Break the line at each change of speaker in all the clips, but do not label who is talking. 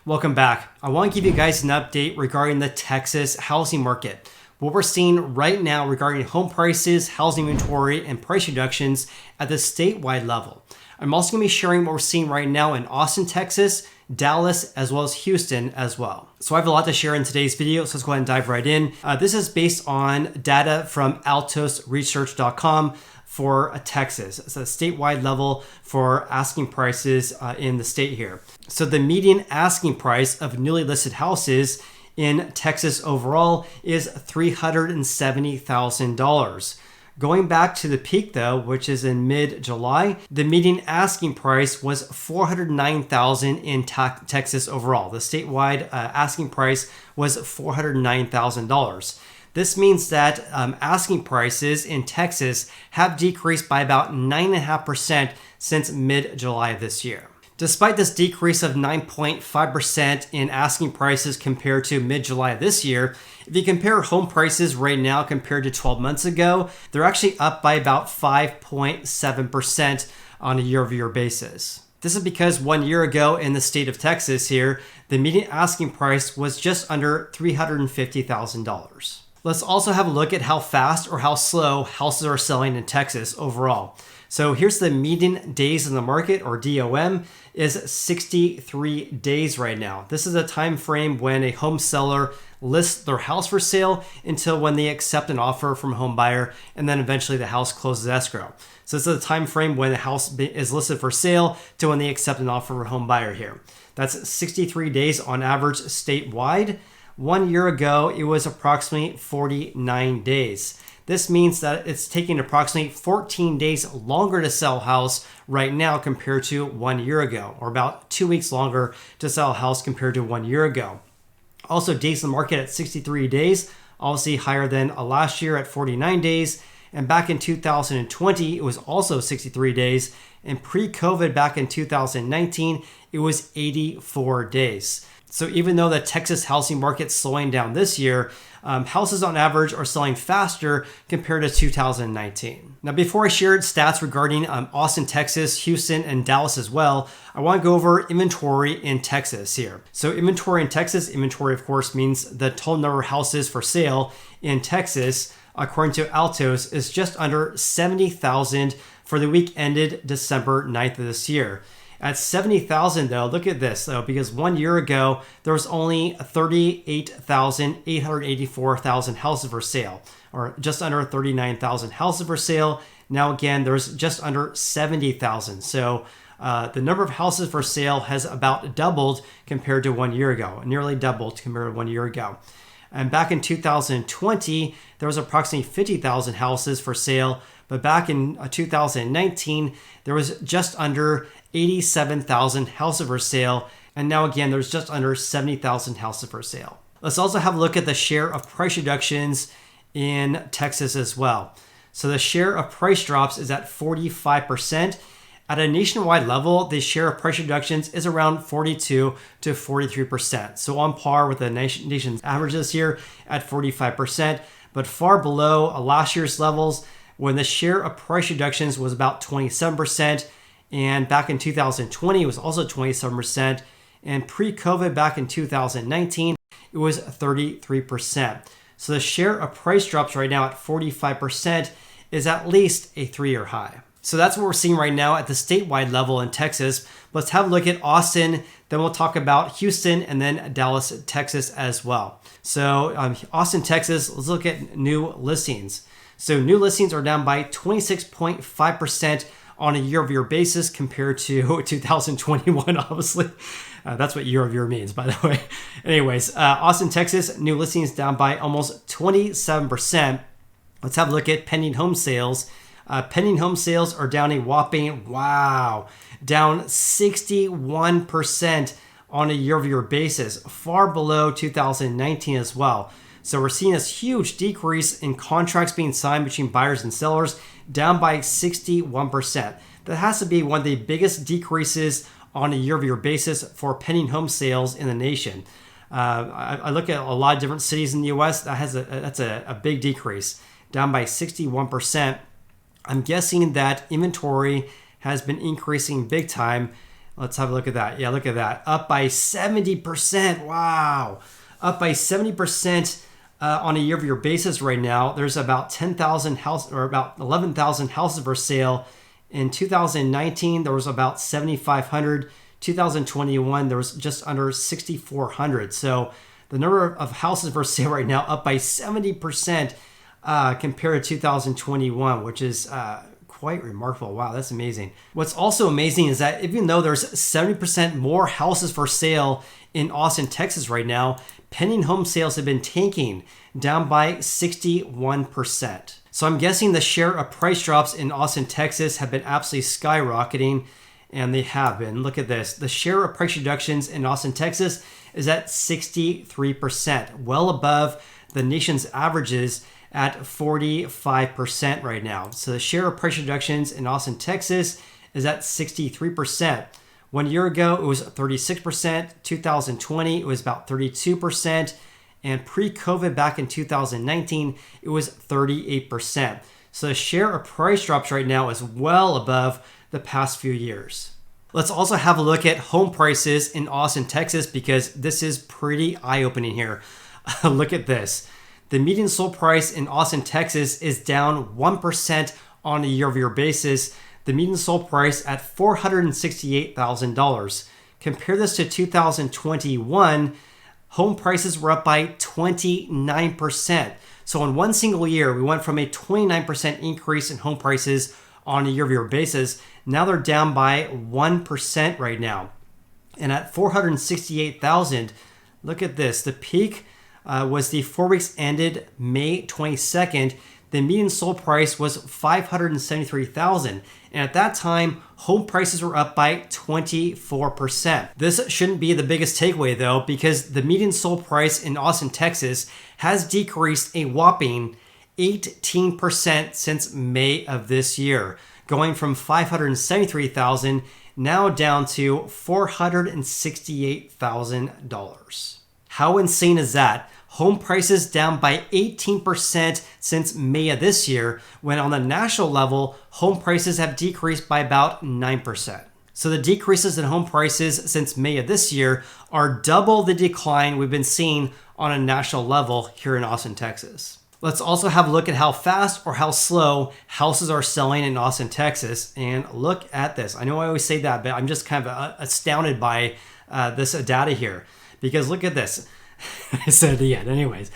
Welcome back. I want to give you guys an update regarding the Texas housing market. What we're seeing right now regarding home prices, housing inventory, and price reductions at the statewide level. I'm also going to be sharing what we're seeing right now in Austin, Texas, Dallas, as well as Houston as well. So I have a lot to share in today's video, so let's go ahead and dive right in. This is based on data from altosresearch.com for Texas. It's a statewide level for asking prices in the state here. So the median asking price of newly listed houses in Texas overall is $370,000. Going back to the peak though, which is in mid-July, the median asking price was $409,000 in Texas overall. The statewide asking price was $409,000. This means that asking prices in Texas have decreased by about 9.5% since mid-July of this year. Despite this decrease of 9.5% in asking prices compared to mid-July of this year, if you compare home prices right now compared to 12 months ago, they're actually up by about 5.7% on a year-over-year basis. This is because 1 year ago in the state of Texas here, the median asking price was just under $350,000. Let's also have a look at how fast or how slow houses are selling in Texas overall. So here's the median days in the market, or DOM, is 63 days right now. This is a time frame when a home seller lists their house for sale until when they accept an offer from a home buyer, and then eventually the house closes escrow. So this is a time frame when the house is listed for sale to when they accept an offer from a home buyer here. That's 63 days on average statewide. 1 year ago, it was approximately 49 days. This means that it's taking approximately 14 days longer to sell a house right now compared to 1 year ago, or about 2 weeks longer to sell a house compared to 1 year ago. Also, days in the market at 63 days, obviously higher than last year at 49 days. And back in 2020, it was also 63 days. And pre-COVID back in 2019, it was 84 days. So even though the Texas housing market's slowing down this year, houses on average are selling faster compared to 2019. Now, before I share stats regarding Austin, Texas, Houston, and Dallas as well, I want to go over inventory in Texas here. So inventory in Texas, inventory of course means the total number of houses for sale in Texas, according to Altos, is just under 70,000 for the week ended December 9th of this year. At 70,000 though, look at this though, because 1 year ago, there was only 38,884 houses for sale, or just under 39,000 houses for sale. Now again, there's just under 70,000. So the number of houses for sale has about doubled compared to 1 year ago, nearly doubled compared to 1 year ago. And back in 2020, there was approximately 50,000 houses for sale. But back in 2019, there was just under 87,000 houses for sale. And now again, there's just under 70,000 houses for sale. Let's also have a look at the share of price reductions in Texas as well. So the share of price drops is at 45%. At a nationwide level, the share of price reductions is around 42 to 43%. So on par with the nation's average this year at 45%, but far below last year's levels when the share of price reductions was about 27%. And back in 2020, it was also 27%. And pre-COVID back in 2019, it was 33%. So the share of price drops right now at 45% is at least a 3-year high. So that's what we're seeing right now at the statewide level in Texas. Let's have a look at Austin, then we'll talk about Houston, and then Dallas, Texas as well. So Austin, Texas, let's look at new listings. So new listings are down by 26.5% on a year-over-year basis compared to 2021, obviously. That's what year-over-year means, by the way. Anyways, Austin, Texas, new listings down by almost 27%. Let's have a look at pending home sales. Pending home sales are down a whopping, down 61% on a year-over-year basis, far below 2019 as well. So we're seeing this huge decrease in contracts being signed between buyers and sellers, down by 61%. That has to be one of the biggest decreases on a year-over-year basis for pending home sales in the nation. I look at a lot of different cities in the U.S. That's a big decrease, down by 61%. I'm guessing that inventory has been increasing big time Let's have a look at that. Yeah, look at that. Up by 70%. Wow. Up by 70% on a year-over-year basis right now. There's about 10,000 houses, or about 11,000 houses for sale. In 2019, there was about 7,500. 2021, there was just under 6,400. So the number of houses for sale right now up by 70% compared to 2021, which is quite remarkable. Wow, that's amazing. What's also amazing is that even though there's 70% more houses for sale in Austin, Texas right now, pending home sales have been tanking, down by 61%. So I'm guessing the share of price drops in Austin, Texas have been absolutely skyrocketing, and they have been. Look at this. The share of price reductions in Austin, Texas is at 63%, well above the nation's averages at 45% right now. So the share of price reductions in Austin, Texas is at 63%. 1 year ago, it was 36%. 2020, it was about 32%. And pre-COVID back in 2019, it was 38%. So the share of price drops right now is well above the past few years. Let's also have a look at home prices in Austin, Texas, because this is pretty eye-opening here. Look at this. The median sold price in Austin, Texas is down 1% on a year-over-year basis. The median sold price at $468,000. Compare this to 2021, home prices were up by 29%. So in one single year, we went from a 29% increase in home prices on a year-over-year basis. Now they're down by 1% right now. And at $468,000, look at this. The peak was the 4 weeks ended May 22nd. The median sold price was $573,000. And at that time, home prices were up by 24%. This shouldn't be the biggest takeaway though, because the median sold price in Austin, Texas has decreased a whopping 18% since May of this year, going from $573,000 now down to $468,000. How insane is that? Home prices down by 18% since May of this year, when on the national level, home prices have decreased by about 9%. So the decreases in home prices since May of this year are double the decline we've been seeing on a national level here in Austin, Texas. Let's also have a look at how fast or how slow houses are selling in Austin, Texas. And look at this. I know I always say that, but I'm just kind of astounded by this data here. Because look at this. I said it yet. Anyways,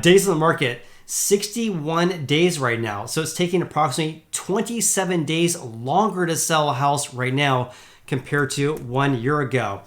days on the market, 61 days right now. So it's taking approximately 27 days longer to sell a house right now compared to 1 year ago.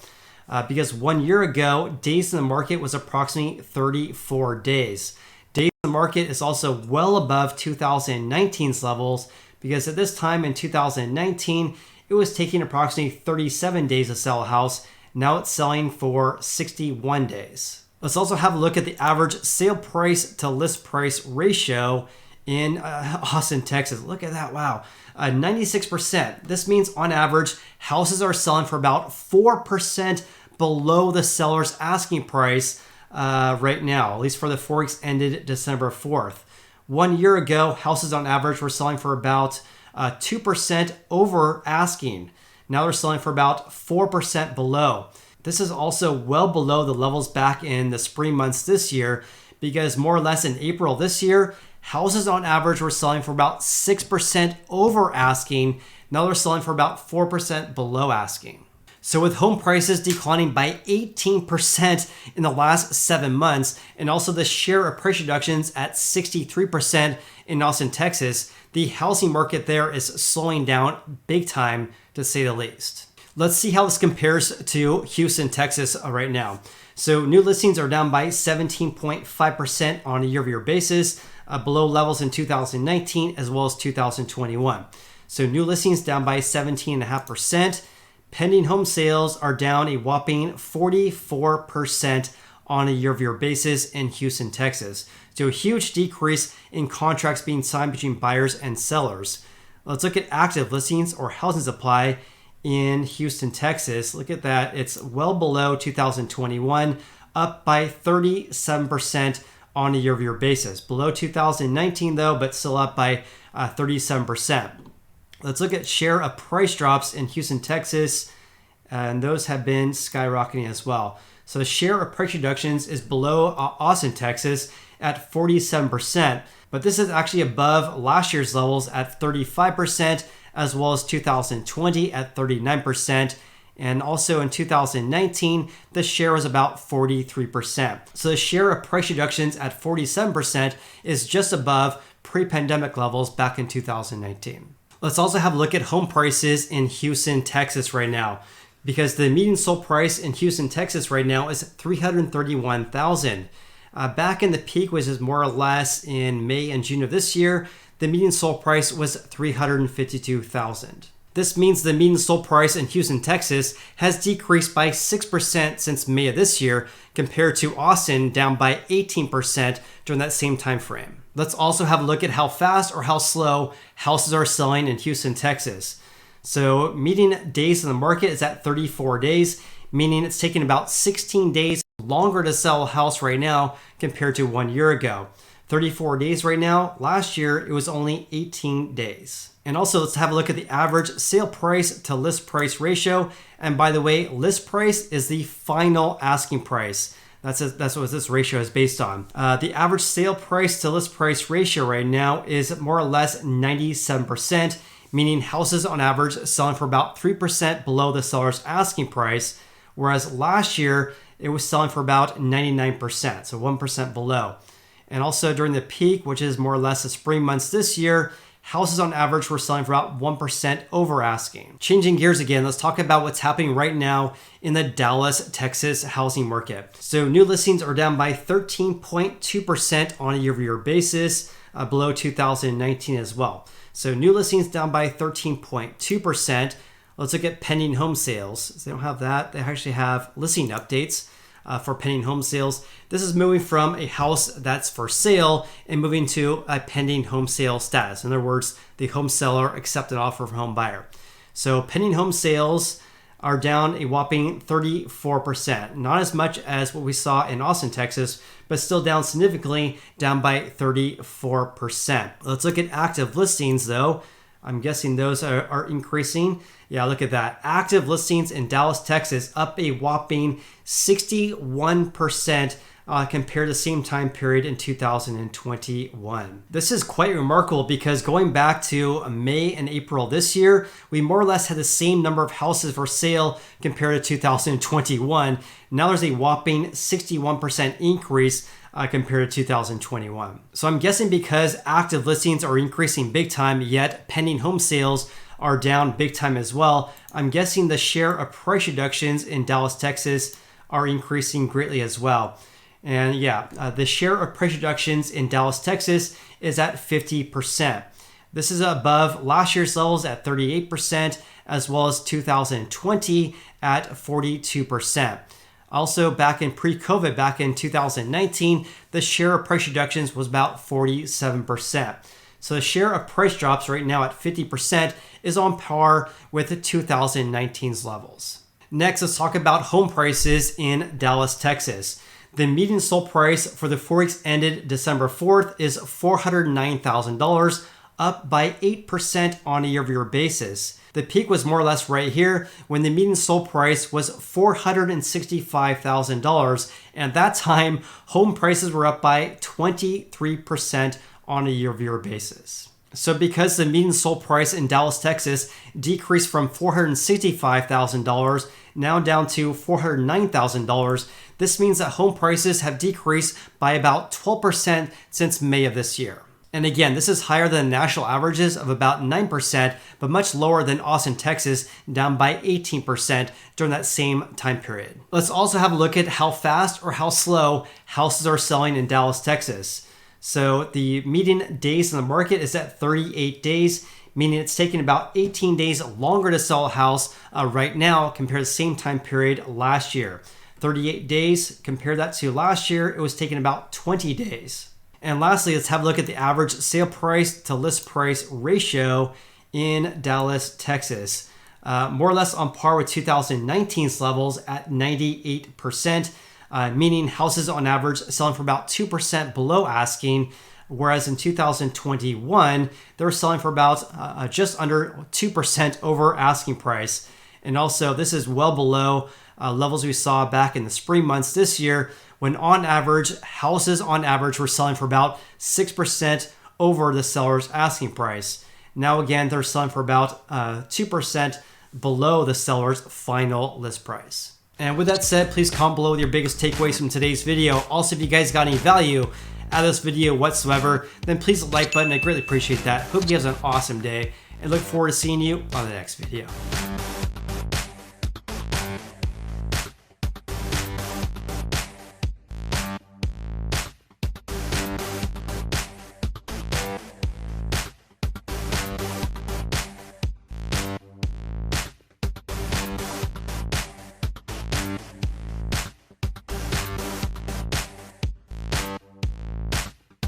Because 1 year ago, days in the market was approximately 34 days. Days in the market is also well above 2019's levels, because at this time in 2019, it was taking approximately 37 days to sell a house. Now it's selling for 61 days. Let's also have a look at the average sale price to list price ratio in Austin, Texas. Look at that. Wow. 96%. This means on average, houses are selling for about 4% below the seller's asking price right now, at least for the 4 weeks ended December 4th. 1 year ago, houses on average were selling for about 2% over asking. Now they're selling for about 4% below. This is also well below the levels back in the spring months this year, because more or less in April this year, houses on average were selling for about 6% over asking. Now they're selling for about 4% below asking. So with home prices declining by 18% in the last 7 months, and also the share of price reductions at 63% in Austin, Texas, the housing market there is slowing down big time, to say the least. Let's see how this compares to Houston, Texas right now. So new listings are down by 17.5% on a year-over-year basis, below levels in 2019 as well as 2021. So new listings down by 17.5%. Pending home sales are down a whopping 44% on a year-over-year basis in Houston, Texas. So a huge decrease in contracts being signed between buyers and sellers. Let's look at active listings or housing supply in Houston, Texas. Look at that. It's well below 2021, up by 37% on a year-over-year basis. Below 2019 though, but still up by 37%. Let's look at share of price drops in Houston, Texas. and those have been skyrocketing as well. So the share of price reductions is below Austin, Texas at 47%, but this is actually above last year's levels at 35%, as well as 2020 at 39%. And also in 2019, the share was about 43%. So the share of price reductions at 47% is just above pre-pandemic levels back in 2019. Let's also have a look at home prices in Houston, Texas right now, because the median sold price in Houston, Texas right now is $331,000. Back in the peak, which is more or less in May and June of this year, the median sold price was $352,000. This means the median sold price in Houston, Texas has decreased by 6% since May of this year, compared to Austin down by 18% during that same time frame. Let's also have a look at how fast or how slow houses are selling in Houston, Texas. So median days in the market is at 34 days, meaning it's taking about 16 days longer to sell a house right now compared to 1 year ago. 34 days right now. Last year, it was only 18 days. And also, let's have a look at the average sale price to list price ratio. And by the way, list price is the final asking price. That's what this ratio is based on. The average sale price to list price ratio right now is more or less 97%, meaning houses on average selling for about 3% below the seller's asking price, whereas last year it was selling for about 99%, so 1% below. And also during the peak, which is more or less the spring months this year, houses on average were selling for about 1% over asking. Changing gears again, let's talk about what's happening right now in the Dallas, Texas housing market. So new listings are down by 13.2% on a year-over-year basis, below 2019 as well. So new listings down by 13.2%. Let's look at pending home sales. So they don't have that. They actually have listing updates for pending home sales. This is moving from a house that's for sale and moving to a pending home sale status. In other words, the home seller accepted offer from home buyer. So pending home sales are down a whopping 34%. Not as much as what we saw in Austin, Texas, but still down significantly, down by 34%. Let's look at active listings though. I'm guessing those are increasing. Yeah, look at that. Active listings in Dallas, Texas, up a whopping 61% compared to the same time period in 2021. This is quite remarkable because going back to May and April this year, we more or less had the same number of houses for sale compared to 2021. Now there's a whopping 61% increase compared to 2021. So I'm guessing because active listings are increasing big time, yet pending home sales are down big time as well, I'm guessing the share of price reductions in Dallas, Texas are increasing greatly as well. And yeah, the share of price reductions in Dallas, Texas is at 50%. This is above last year's levels at 38%, as well as 2020 at 42%. Also, back in pre-COVID, back in 2019, the share of price reductions was about 47%. So the share of price drops right now at 50% is on par with the 2019's levels. Next, let's talk about home prices in Dallas, Texas. The median sold price for the 4 weeks ended December 4th is $409,000, up by 8% on a year-over-year basis. The peak was more or less right here when the median sold price was $465,000. And at that time, home prices were up by 23% on a year-over-year basis. So because the median sold price in Dallas, Texas decreased from $465,000 now down to $409,000, this means that home prices have decreased by about 12% since May of this year. And again, this is higher than national averages of about 9%, but much lower than Austin, Texas, down by 18% during that same time period. Let's also have a look at how fast or how slow houses are selling in Dallas, Texas. So the median days in the market is at 38 days, meaning it's taking about 18 days longer to sell a house right now compared to the same time period last year. 38 days, compare that to last year, it was taking about 20 days. And lastly, let's have a look at the average sale price to list price ratio in Dallas, Texas. More or less on par with 2019's levels at 98%, meaning houses on average selling for about 2% below asking, whereas in 2021, they were selling for about just under 2% over asking price. And also, this is well below levels we saw back in the spring months this year, when on average, houses on average were selling for about 6% over the seller's asking price. Now again, they're selling for about 2% below the seller's final list price. And with that said, please comment below with your biggest takeaways from today's video. Also, if you guys got any value out of this video whatsoever, then please hit the like button. I greatly appreciate that. Hope you guys have an awesome day and look forward to seeing you on the next video.